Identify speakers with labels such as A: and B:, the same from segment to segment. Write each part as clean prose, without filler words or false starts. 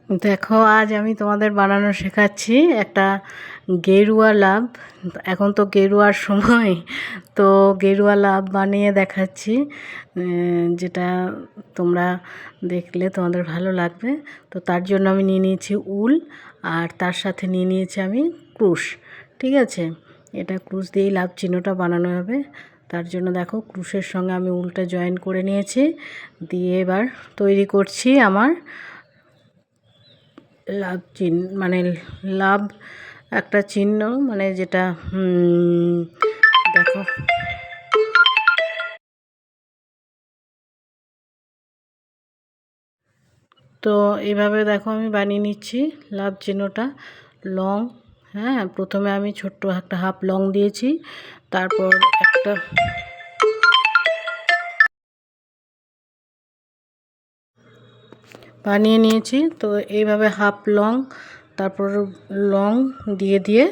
A: দেখো, আজ আমি তোমাদের বানানো শেখাচ্ছি একটা গেরুয়া লাভ। এখন তো গেরুয়ার সময়, তো গেরুয়া লাভ বানিয়ে দেখাচ্ছি, যেটা তোমরা দেখলে তোমাদের ভালো লাগবে। তো তার জন্য আমি নিয়ে নিয়েছি উল, আর তার সাথে নিয়ে নিয়েছি আমি ক্রুশ। ঠিক আছে, এটা ক্রুশ দিয়েই লাভ চিহ্নটা বানানো হবে। তার জন্য দেখো, ক্রুশের সঙ্গে আমি উলটা জয়েন করে নিয়েছি, দিয়ে এবার তৈরি করছি আমার লাভ চিহ্ন, মানে লাভ একটা চিহ্ন, মানে যেটা দেখো, তো এইভাবে দেখো আমি বানিয়ে নিচ্ছি লাভ চিহ্নটা। লং, হ্যাঁ, প্রথমে আমি ছোট্ট একটা হাফ লং দিয়েছি, তারপর একটা বানিয়ে নিয়েছি। তো এইভাবে হাফ লং, তারপর লং দিয়ে দিয়ে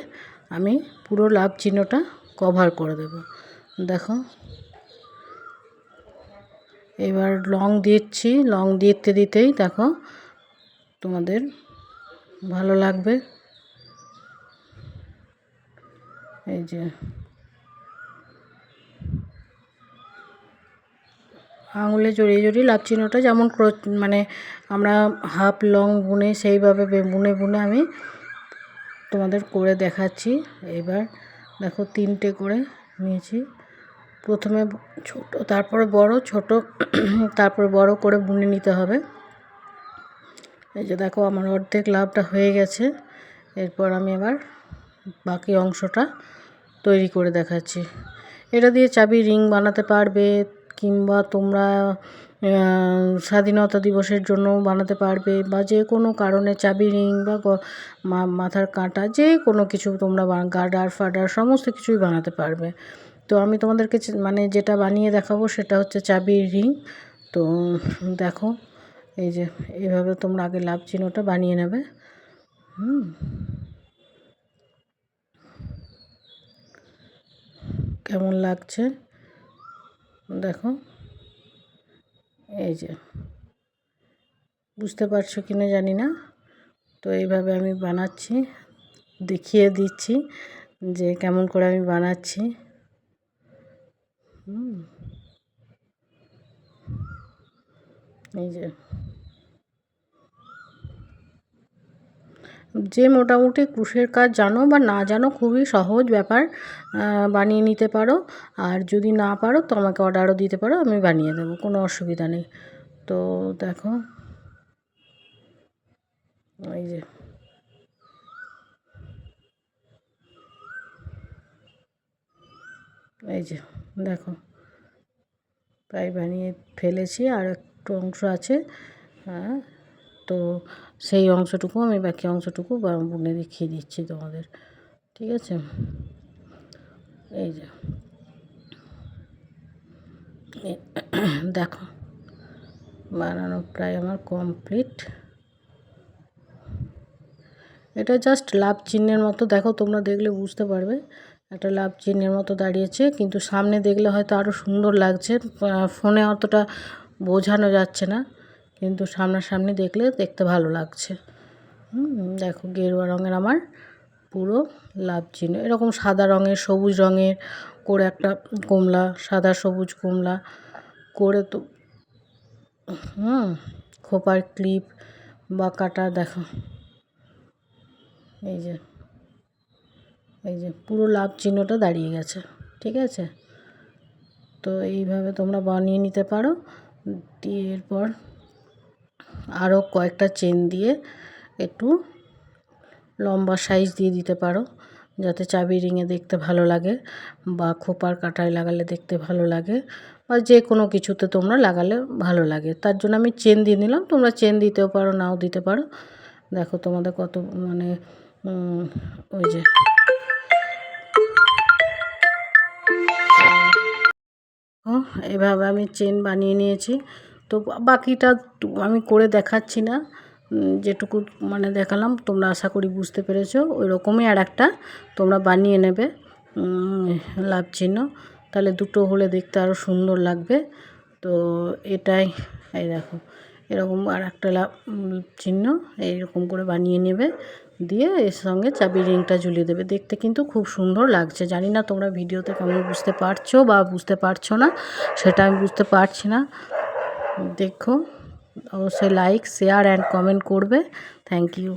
A: আমি পুরো লাভ চিহ্নটা কভার করে দেব। দেখো, এবার লং দিচ্ছি, লং দিতে দিতেই দেখো তোমাদের ভালো লাগবে। এই যে আঙুলে জড়িয়ে জড়িয়ে লাভ চিহ্নটা যেমন মানে আমরা হাফ লং বুনে সেইভাবে বুনে বুনে আমি তোমাদের করে দেখাচ্ছি। এবার দেখো, তিনটে করে নিয়েছি, প্রথমে ছোট, তারপরে বড়, ছোট তারপরে বড় করে বুনে নিতে হবে। এই যে দেখো, আমার অর্ধেক লাভটা হয়ে গেছে। এরপর আমি এবার বাকি অংশটা তৈরি করে দেখাচ্ছি। এটা দিয়ে চাবি রিং বানাতে পারবে, কিংবা তোমরা স্বাধীনতা দিবসের জন্য বানাতে পারবে, বা যে কোনো কারণে চাবি রিং বা মাথার কাঁটা, যে কোনো কিছু তোমরা গার্ডার ফাডার সমস্ত কিছুই বানাতে পারবে। তো আমি তোমাদেরকে মানে যেটা বানিয়ে দেখাবো সেটা হচ্ছে চাবির রিং। তো দেখো, এই যে এইভাবে তোমরা আগে লাভ চিহ্নটা বানিয়ে নেবে। কেমন লাগছে দেখো, এই যে বুঝতে পারছো কি না জানি না। তো এইভাবে আমি বানাচ্ছি, দেখিয়ে দিচ্ছি যে কেমন করে আমি বানাচ্ছি। এই যে মোটামুটি ক্রুশের কাজ জানো বা না জানো, খুবই সহজ ব্যাপার, বানিয়ে নিতে পারো। আর যদি না পারো তো আমাকে অর্ডারও দিতে পারো, আমি বানিয়ে দেবো, কোনো অসুবিধা নেই। তো দেখো, এই যে এই যে দেখো, প্রায় বানিয়ে ফেলেছি, আর একটু অংশ আছে। হ্যাঁ, তো সেই অংশটুকু আমি বাকি অংশটুকু বুনে দেখিয়ে দিচ্ছি তোমাদের। ঠিক আছে, এই যে দেখো, বানানো প্রায় আমার কমপ্লিট। এটা জাস্ট লাভ চিহ্নের মতো, দেখো তোমরা দেখলে বুঝতে পারবে একটা লাভ চিহ্নের মতো দাঁড়িয়েছে, কিন্তু সামনে দেখলে হয়তো আরও সুন্দর লাগছে, ফোনে অতটা বোঝানো যাচ্ছে না, কিন্তু সামনাসামনি দেখলে দেখতে ভালো লাগছে। দেখো, গেরুয়া রঙের আমার পুরো লাভ চিহ্ন, এরকম সাদা রঙের, সবুজ রঙের করে একটা কমলা, সাদা সবুজ কমলা করে, তো খোপার ক্লিপ বা কাটা, দেখো এই যে পুরো লাভ চিহ্নটা দাঁড়িয়ে গেছে। ঠিক আছে, তো এইভাবে তোমরা বানিয়ে নিতে পারো। দিয়ে এরপর আরও কয়েকটা চেন দিয়ে একটু লম্বা সাইজ দিয়ে দিতে পারো, যাতে চাবি রিংয়ে দেখতে ভালো লাগে, বা খোপার কাটায় লাগালে দেখতে ভালো লাগে, বা যে কোনো কিছুতে তোমরা লাগালে ভালো লাগে। তার জন্য আমি চেন দিয়ে নিলাম, তোমরা চেন দিতেও পারো, নাও দিতে পারো। দেখো তোমাদের কত, মানে ওই যে এভাবে আমি চেন বানিয়ে নিয়েছি। তো বাকিটা আমি করে দেখাচ্ছি না, যেটুকু মানে দেখালাম তোমরা আশা করি বুঝতে পেরেছো। ওই রকমই আর একটা তোমরা বানিয়ে নেবে লাভ চিহ্ন, তাহলে দুটো হলে দেখতে আরও সুন্দর লাগবে। তো এটাই, এই দেখো, এরকম আর একটা চিহ্ন এইরকম করে বানিয়ে নেবে, দিয়ে এর সঙ্গে চাবি রিংটা ঝুলিয়ে দেবে। দেখতে কিন্তু খুব সুন্দর লাগছে। জানি না তোমরা ভিডিওতে কেমন বুঝতে পারছো বা বুঝতে পারছো না, সেটা আমি বুঝতে পারছি না। দেখো, অবশ্যই লাইক, শেয়ার অ্যান্ড কমেন্ট করবে। Thank you.